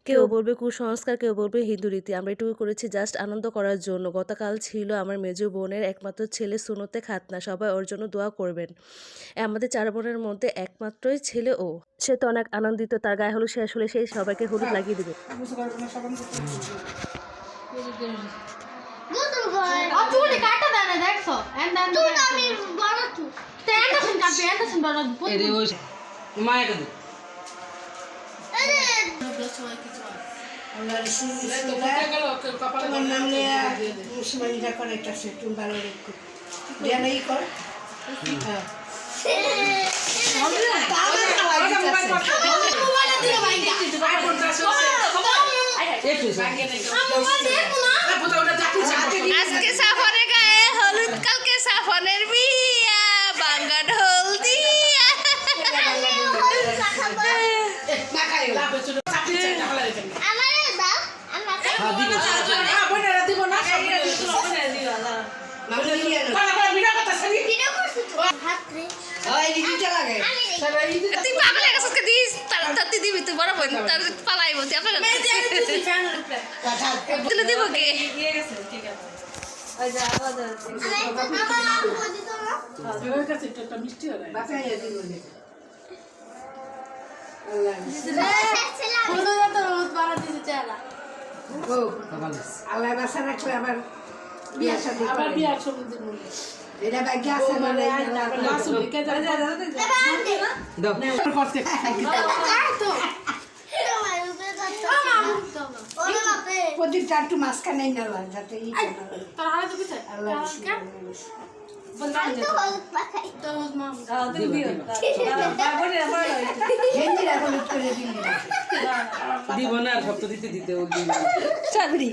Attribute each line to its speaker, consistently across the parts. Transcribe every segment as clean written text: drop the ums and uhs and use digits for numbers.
Speaker 1: কেউ বলবে কুসংস্কার, কেউ বলবে হিন্দু রীতি। আমরা এটুকু করেছি জাস্ট আনন্দ করার জন্য। গতকাল ছিল আমার মেজো বোনের একমাত্র ছেলে সুন্নতে খাতনা। সবাই ওর জন্য দোয়া করবেন। আমাদের 4 বোনের মধ্যে একমাত্রই ছেলে ও। সে তো অনেক আনন্দিত। তার গায়ে হলুদ শেষ হলে সেই সবাইকে হলুদ লাগিয়ে দিবে।
Speaker 2: তোমার নাম নিয়ে মুসলমানিরা করাইতেছে, তুমি ভালো রেখো দেয়া নাই কর।
Speaker 1: আজকে সাফনের গায়ে হলুদ, কালকে সাফনের বিয়া, বাঙ্গা ঢোল দিয়া। তুই পাগল হয়ে গেছিস, দিস তার দিবি তুই বড় বোন তার পালাই বলছি আপনার তুলে দিব কে?
Speaker 2: আল্লাহ বাসা রাখলে আবার বিয়া শাদী এটা ভাগ্য আছে মানে প্রদীপটা একটু মাঝখানে নেওয়া যাতে
Speaker 3: দিব না সপ্তাহ দিতে দিতে
Speaker 1: চাকরি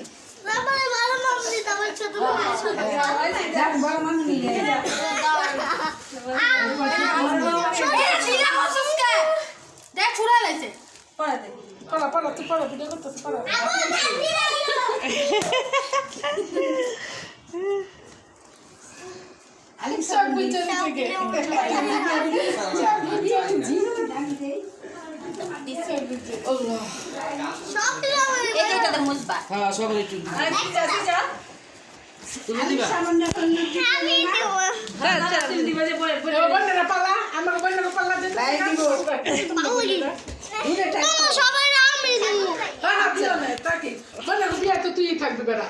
Speaker 2: তুই থাকবি বেড়া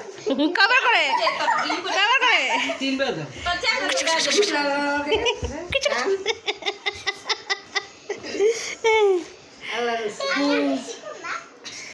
Speaker 1: কভার করে
Speaker 3: 3 বার
Speaker 2: আল্লাহ